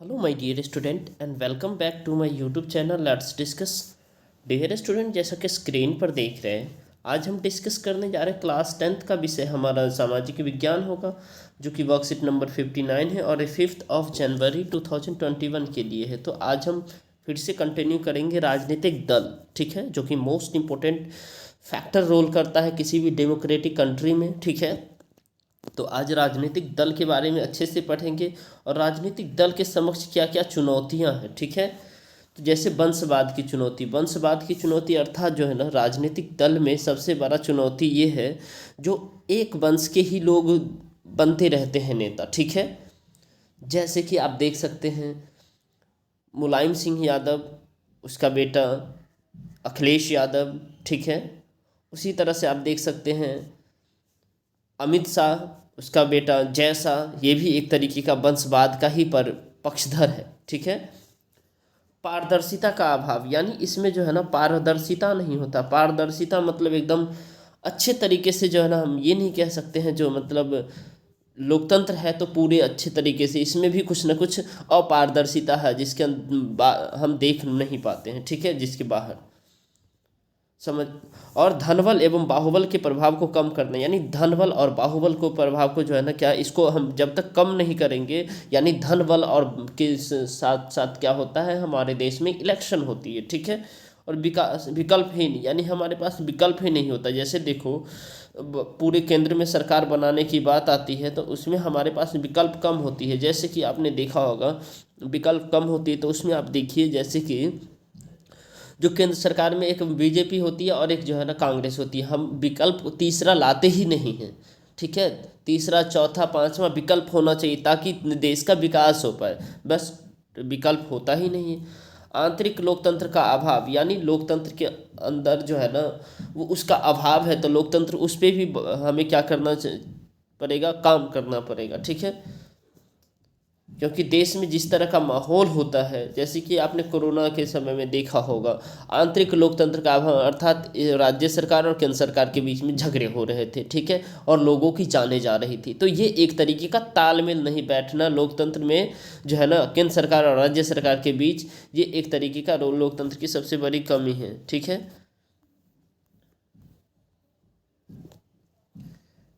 Hello my dear student and welcome back to my YouTube channel let's discuss. Dear student, जैसा कि screen पर देख रहे हैं, आज हम डिस्कस करने जा रहे हैं क्लास 10th का विषय हमारा सामाजिक विज्ञान होगा, जो कि वर्कशीट नंबर 59 है और ये 5 जनवरी 2021 के लिए है। तो आज हम फिर से कंटिन्यू करेंगे राजनीतिक दल, ठीक है, जो कि मोस्ट इम्पोर्टेंट फैक्टर रोल करता है किसी भी डेमोक्रेटिक कंट्री में, ठीक है। तो आज राजनीतिक दल के बारे में अच्छे से पढ़ेंगे और राजनीतिक दल के समक्ष क्या क्या चुनौतियां हैं, ठीक है। तो जैसे वंशवाद की चुनौती अर्थात जो है ना, राजनीतिक दल में सबसे बड़ा चुनौती ये है जो एक वंश के ही लोग बनते रहते हैं नेता, ठीक है। जैसे कि आप देख सकते हैं मुलायम सिंह यादव, उसका बेटा अखिलेश यादव, ठीक है। उसी तरह से आप देख सकते हैं अमित शाह, उसका बेटा जय शाह, ये भी एक तरीके का वंशवाद का ही पर पक्षधर है, ठीक है। पारदर्शिता का अभाव, यानी इसमें जो है ना पारदर्शिता नहीं होता। पारदर्शिता मतलब एकदम अच्छे तरीके से जो है ना, हम ये नहीं कह सकते हैं जो मतलब लोकतंत्र है तो पूरे अच्छे तरीके से, इसमें भी कुछ ना कुछ अपारदर्शिता है जिसके हम देख नहीं पाते हैं, ठीक है, जिसके बाहर समझ। और धनबल एवं बाहुबल के प्रभाव को कम करना, यानी धनबल और बाहुबल को प्रभाव को जो है ना, क्या इसको हम जब तक कम नहीं करेंगे, यानी धनबल और के साथ साथ क्या होता है, हमारे देश में इलेक्शन होती है, ठीक है। और विकास विकल्प ही नहीं, यानी हमारे पास विकल्प ही नहीं होता। जैसे देखो पूरे केंद्र में सरकार बनाने की बात आती है तो उसमें हमारे पास विकल्प कम होती है। जैसे कि आपने देखा होगा विकल्प कम होती है, तो उसमें आप देखिए जैसे कि जो केंद्र सरकार में एक बीजेपी होती है और एक जो है ना कांग्रेस होती है, हम विकल्प तीसरा लाते ही नहीं हैं, ठीक है। तीसरा चौथा पांचवा विकल्प होना चाहिए ताकि देश का विकास हो पाए, बस विकल्प होता ही नहीं है। आंतरिक लोकतंत्र का अभाव, यानी लोकतंत्र के अंदर जो है ना वो उसका अभाव है, तो लोकतंत्र उस पर भी हमें क्या करना पड़ेगा, काम करना पड़ेगा, ठीक है। क्योंकि देश में जिस तरह का माहौल होता है, जैसे कि आपने कोरोना के समय में देखा होगा, आंतरिक लोकतंत्र का अभाव अर्थात राज्य सरकार और केंद्र सरकार के बीच में झगड़े हो रहे थे, ठीक है, और लोगों की जाने जा रही थी। तो ये एक तरीके का तालमेल नहीं बैठना लोकतंत्र में जो है ना, केंद्र सरकार और राज्य सरकार के बीच, ये एक तरीके का लोकतंत्र की सबसे बड़ी कमी है, ठीक है।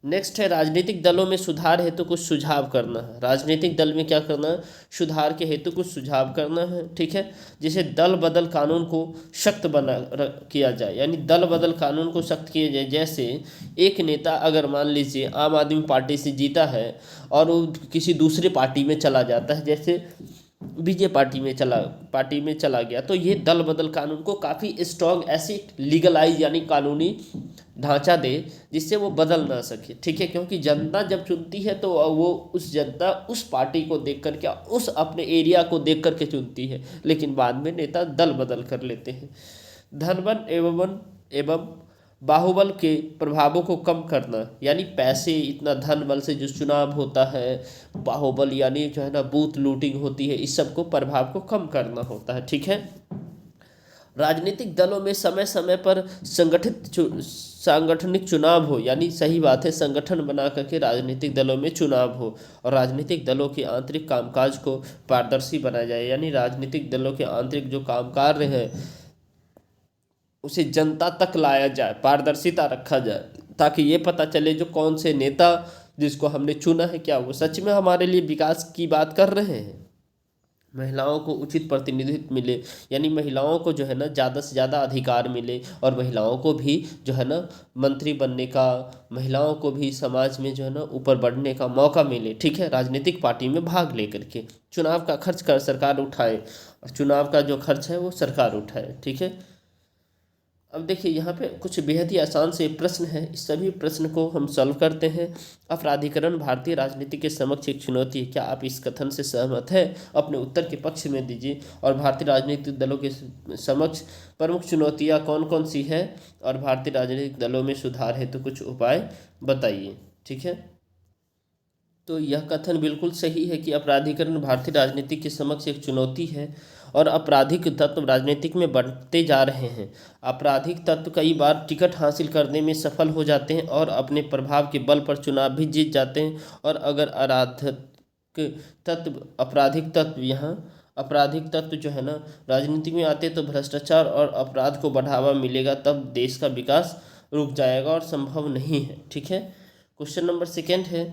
नेक्स्ट है राजनीतिक दलों में सुधार हेतु कुछ सुझाव करना है। राजनीतिक दल में क्या करना है, सुधार के हेतु कुछ सुझाव करना है, ठीक है। जैसे दल बदल कानून को सख्त किया जाए, यानी दल बदल कानून को सख्त किया जाए। जैसे एक नेता अगर मान लीजिए आम आदमी पार्टी से जीता है और वो किसी दूसरे पार्टी में चला जाता है, जैसे बीजे पार्टी में चला गया, तो ये दल बदल कानून को काफ़ी स्ट्रॉन्ग ऐसी लीगलाइज यानी कानूनी ढांचा दे जिससे वो बदल ना सके, ठीक है। क्योंकि जनता जब चुनती है तो वो उस जनता उस पार्टी को देख कर के, उस अपने एरिया को देख कर के चुनती है, लेकिन बाद में नेता दल बदल कर लेते हैं। धनबल एवं बाहुबल के प्रभावों को कम करना, यानी पैसे इतना धन बल से जो चुनाव होता है, बाहुबल यानी जो है ना बूथ लूटिंग होती है, इस सब को प्रभाव को कम करना होता है, ठीक है। राजनीतिक दलों में समय समय पर सांगठनिक चुनाव हो, यानी सही बात है, संगठन बना करके राजनीतिक दलों में चुनाव हो और राजनीतिक दलों के आंतरिक कामकाज को पारदर्शी बनाया जाए, यानी राजनीतिक दलों के आंतरिक जो काम कार्य है उसे जनता तक लाया जाए, पारदर्शिता रखा जाए, ताकि ये पता चले जो कौन से नेता जिसको हमने चुना है क्या वो सच में हमारे लिए विकास की बात कर रहे हैं। महिलाओं को उचित प्रतिनिधित्व मिले, यानी महिलाओं को जो है ना ज़्यादा से ज़्यादा अधिकार मिले और महिलाओं को भी जो है ना मंत्री बनने का, महिलाओं को भी समाज में जो है ना ऊपर बढ़ने का मौका मिले, ठीक है। राजनीतिक पार्टी में भाग लेकर के चुनाव का खर्च कर सरकार उठाए, और चुनाव का जो खर्च है वो सरकार उठाए, ठीक है। अब देखिए यहाँ पे कुछ बेहद ही आसान से प्रश्न है, इस सभी प्रश्न को हम सॉल्व करते हैं। अपराधीकरण भारतीय राजनीति के समक्ष एक चुनौती है, क्या आप इस कथन से सहमत है? अपने उत्तर के पक्ष में दीजिए। और भारतीय राजनीतिक दलों के समक्ष प्रमुख चुनौतियाँ कौन कौन सी है, और भारतीय राजनीतिक दलों में सुधार हेतु कुछ उपाय बताइए, ठीक है। तो यह कथन बिल्कुल सही है कि अपराधीकरण भारतीय राजनीति के समक्ष एक चुनौती है और आपराधिक तत्व राजनीतिक में बढ़ते जा रहे हैं। आपराधिक तत्व कई बार टिकट हासिल करने में सफल हो जाते हैं और अपने प्रभाव के बल पर चुनाव भी जीत जाते हैं, और अगर तत्व, आपराधिक तत्व, यहाँ आपराधिक तत्व जो है ना राजनीति में आते तो भ्रष्टाचार और अपराध को बढ़ावा मिलेगा, तब देश का विकास रुक जाएगा और संभव नहीं है। ठीक है। क्वेश्चन नंबर सेकेंड है,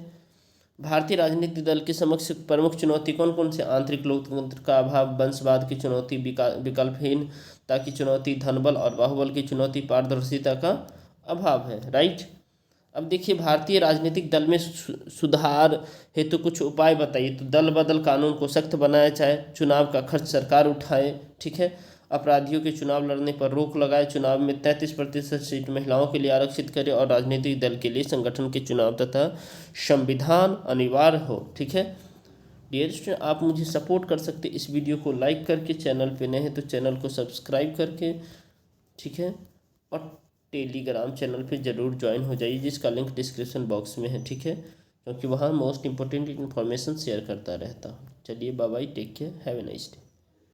भारतीय राजनीतिक दल के समक्ष प्रमुख चुनौती कौन कौन से? आंतरिक लोकतंत्र का अभाव, वंशवाद की चुनौती, विकल्पहीनता की चुनौती, धनबल और बाहुबल की चुनौती, पारदर्शिता का अभाव है। राइट। अब देखिए, भारतीय राजनीतिक दल में सुधार हेतु कुछ उपाय बताइए। तो दल बदल कानून को सख्त बनाया जाए, चुनाव का खर्च सरकार उठाए। ठीक है। अपराधियों के चुनाव लड़ने पर रोक लगाए, चुनाव में 33% सीट महिलाओं के लिए आरक्षित करे और राजनीतिक दल के लिए संगठन के चुनाव तथा संविधान अनिवार्य हो। ठीक है। डियर स्टूडेंट, आप मुझे सपोर्ट कर सकते इस वीडियो को लाइक करके, चैनल पे नए हैं तो चैनल को सब्सक्राइब करके। ठीक है। और टेलीग्राम चैनल पे ज़रूर ज्वाइन हो जाइए, जिसका लिंक डिस्क्रिप्शन बॉक्स में है। ठीक है। क्योंकि वहाँ मोस्ट इंपॉर्टेंट इन्फॉर्मेशन शेयर करता रहता हूँ। चलिए, bye bye, take care, have a nice day.